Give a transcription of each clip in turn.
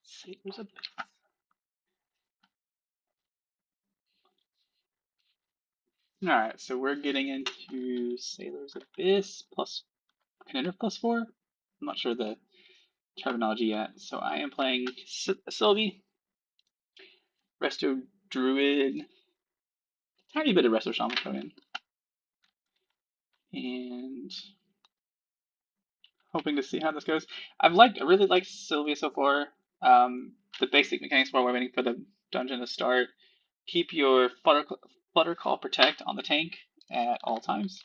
Sailor's Abyss. Alright, so we're getting into Sailor's Abyss plus Contender +4. I'm not sure the terminology yet. So I am playing Sylvie, Resto Druid, tiny bit of Resto Shaman thrown in, and hoping to see how this goes. I really liked Sylvia so far. The basic mechanics while we're waiting for the dungeon to start. Keep your Flutter Call Protect on the tank at all times,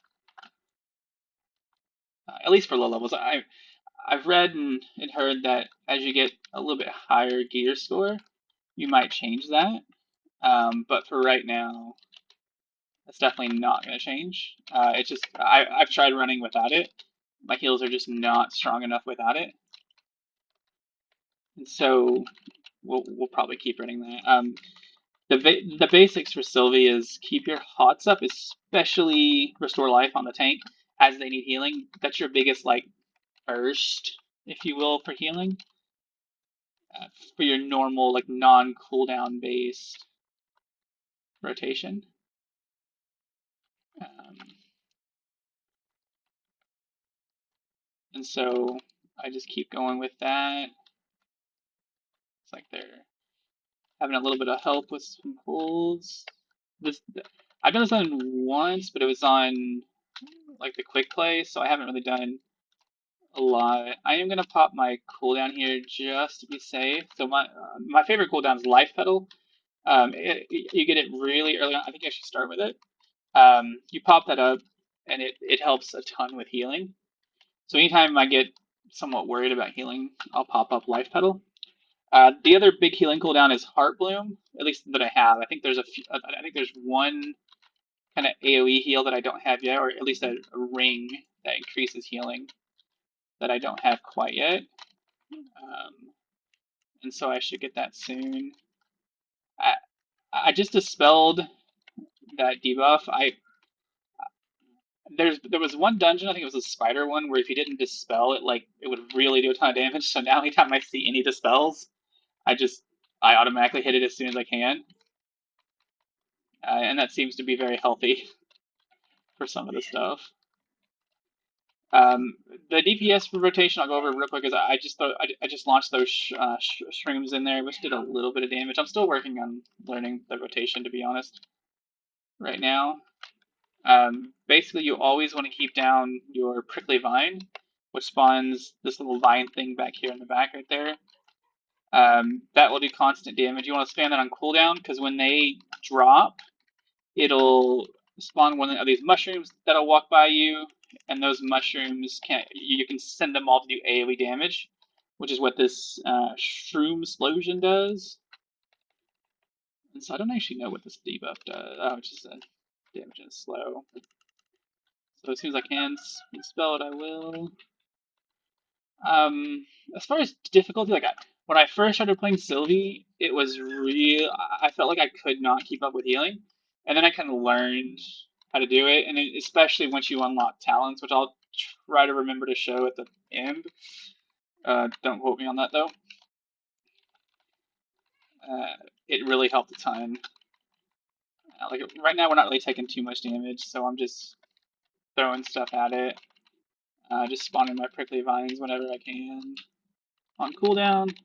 at least for low levels. I've read and heard that as you get a little bit higher gear score, you might change that. But for right now, that's definitely not going to change. It's just I've tried running without it. My heals are just not strong enough without it, and so we'll probably keep running that. The basics for Sylvie is keep your hots up, especially restore life on the tank as they need healing. That's your biggest like burst, if you will, for healing. For your normal like non cooldown based rotation. Um, and so I just keep going with that. It's like they're having a little bit of help with some pulls. This I've done this on once, but it was on like the quick play, so I haven't really done a lot. I am gonna pop my cooldown here just to be safe. So my favorite cooldown is Life Pedal. You get it really early on. I think I should start with it. You pop that up, and it helps a ton with healing. So anytime I get somewhat worried about healing, I'll pop up Life Pedal. The other big healing cooldown is Heart Bloom, at least that I have. I think there's I think there's one kind of AoE heal that I don't have yet, or at least a ring that increases healing that I don't have quite yet. And so I should get that soon. I, I just dispelled that debuff. There was one dungeon, I think it was a spider one, where if you didn't dispel it, like it would really do a ton of damage. So now anytime I see any dispels, I automatically hit it as soon as I can, and that seems to be very healthy for some of the stuff. Um, the DPS for rotation, I'll go over real quick, because I just launched those shrooms in there, which did a little bit of damage. I'm still working on learning the rotation, to be honest, right now. Basically, you always want to keep down your prickly vine, which spawns this little vine thing back here in the back right there. That will do constant damage. You want to spam that on cooldown, because when they drop, it'll spawn one of these mushrooms that'll walk by you, and those mushrooms you can send them all to do AoE damage, which is what this shroom explosion does. And so I don't actually know what this debuff does. Oh, it's just a damage and slow. So as soon as I can spell it, I will. As far as difficulty, when I first started playing Sylvie, it was real. I felt like I could not keep up with healing, and then I kind of learned how to do it. And especially once you unlock talents, which I'll try to remember to show at the end. Don't quote me on that though. It really helped a ton. Like right now, we're not really taking too much damage, so I'm just throwing stuff at it. Just spawning my prickly vines whenever I can on cooldown.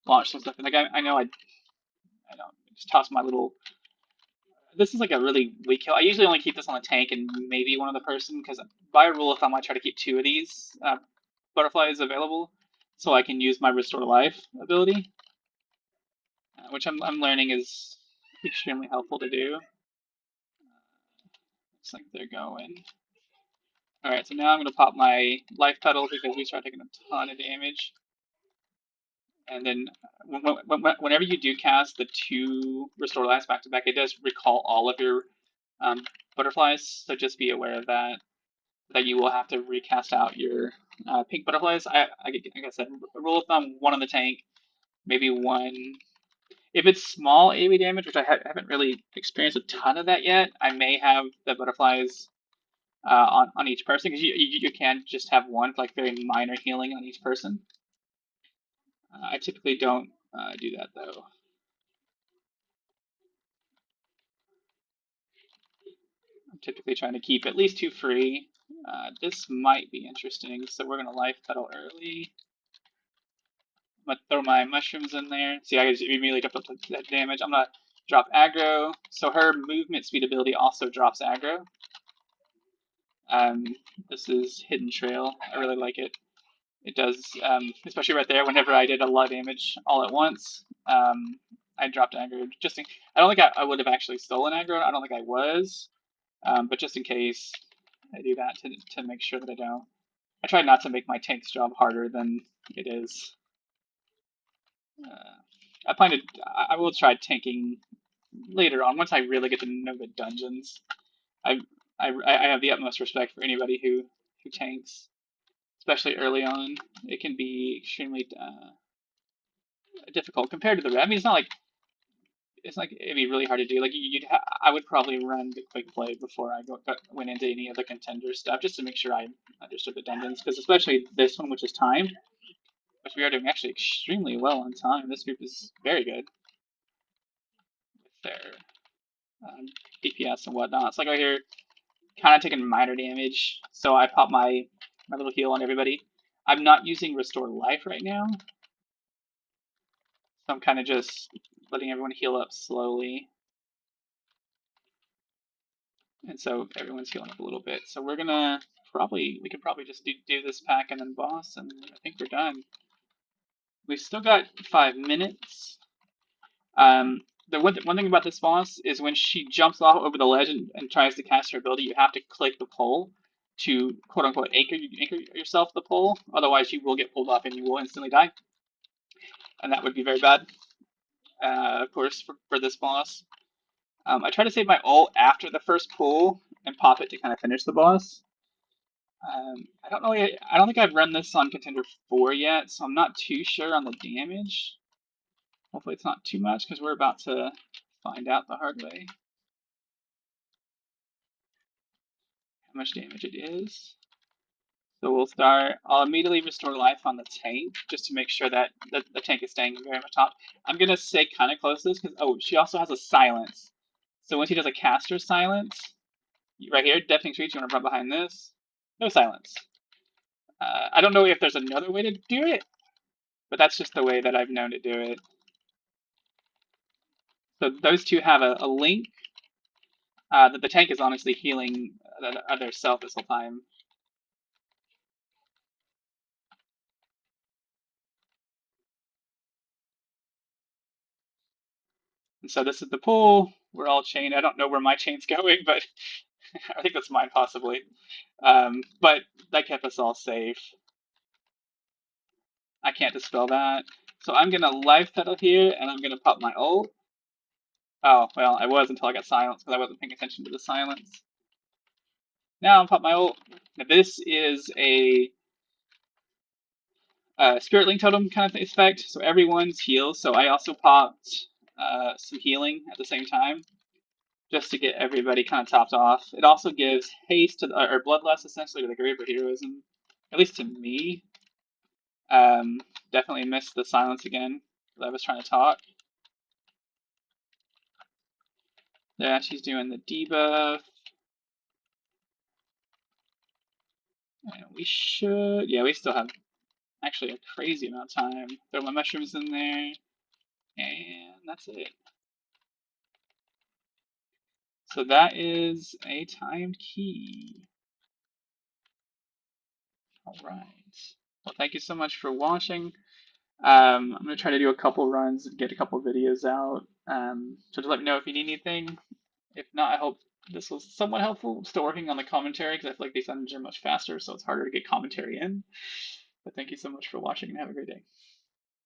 Launch some stuff. And like I know I don't just toss my little. This is like a really weak kill. I usually only keep this on the tank and maybe one other person, because by rule of thumb I try to keep two of these butterflies available so I can use my restore life ability, which I'm learning is extremely helpful to do. Looks like they're going. All right, so now I'm gonna pop my life pedal because we start taking a ton of damage. And then whenever you do cast the two restore lives back to back, it does recall all of your butterflies. So just be aware of that. That you will have to recast out your pink butterflies. Like I said, rule of thumb: one on the tank, maybe one. If it's small AoE damage, which I haven't really experienced a ton of that yet, I may have the butterflies on each person because you can just have one like very minor healing on each person. I typically don't do that though. I'm typically trying to keep at least two free. This might be interesting, so we're gonna life petal early. I'm gonna throw my mushrooms in there. See, I just immediately up that damage. I'm gonna drop aggro. So her movement speed ability also drops aggro. Um, this is Hidden Trail. I really like it. It does, especially right there, whenever I did a lot of damage all at once, I dropped aggro. I don't think I would have actually stolen aggro. I don't think I was, but just in case, I do that to make sure that I don't. I try not to make my tank's job harder than it is. I plan to. I will try tanking later on once I really get to know the dungeons. I I have the utmost respect for anybody who tanks, especially early on. It can be extremely difficult compared to the. I mean, it's like it'd be really hard to do. Like I would probably run the quick play before I went into any other contender stuff just to make sure I understood the dungeons, because especially this one, which is time, which we are doing actually extremely well on time. This group is very good with their um, DPS and whatnot. It's like right here, kind of taking minor damage, so I pop my little heal on everybody. I'm not using restore life right now, so I'm kind of just letting everyone heal up slowly. And so everyone's healing up a little bit. So we're gonna we could probably just do this pack and then boss, and I think we're done. We've still got 5 minutes. The one thing about this boss is when she jumps off over the ledge and tries to cast her ability, you have to click the pole to quote unquote anchor yourself to the pole. Otherwise, you will get pulled off and you will instantly die, and that would be very bad. Of course, for this boss. I try to save my ult after the first pull and pop it to kind of finish the boss. I don't know. I don't think I've run this on Contender 4 yet, so I'm not too sure on the damage. Hopefully it's not too much because we're about to find out the hard way how much damage it is. So we'll start. I'll immediately restore life on the tank just to make sure that the tank is staying very much top. I'm gonna stay kind of close to this because she also has a silence. So when she does a caster silence, right here, deafening screech, you want to run behind this. No silence. I don't know if there's another way to do it, but that's just the way that I've known to do it. So those two have a link that the tank is honestly healing their self this whole time. And so this is the pool. We're all chained. I don't know where my chain's going, but I think that's mine possibly. But that kept us all safe. I can't dispel that. So I'm gonna life pedal here, and I'm gonna pop my ult. Oh, well, I was until I got silenced because I wasn't paying attention to the silence. Now I'll pop my ult. Now this is a Spirit Link Totem kind of effect, so everyone's healed. So I also popped some healing at the same time, just to get everybody kind of topped off. It also gives haste to or bloodlust essentially to the Grave of Heroism, at least to me. Um, Definitely missed the silence again because I was trying to talk. Yeah, she's doing the debuff. And we still have actually a crazy amount of time. Throw my mushrooms in there, and that's it. So that is a timed key. All right. Well, thank you so much for watching. I'm going to try to do a couple runs and get a couple videos out. So just let me know if you need anything. If not, I hope this was somewhat helpful. I'm still working on the commentary because I feel like these dungeons are much faster, so it's harder to get commentary in. But thank you so much for watching and have a great day.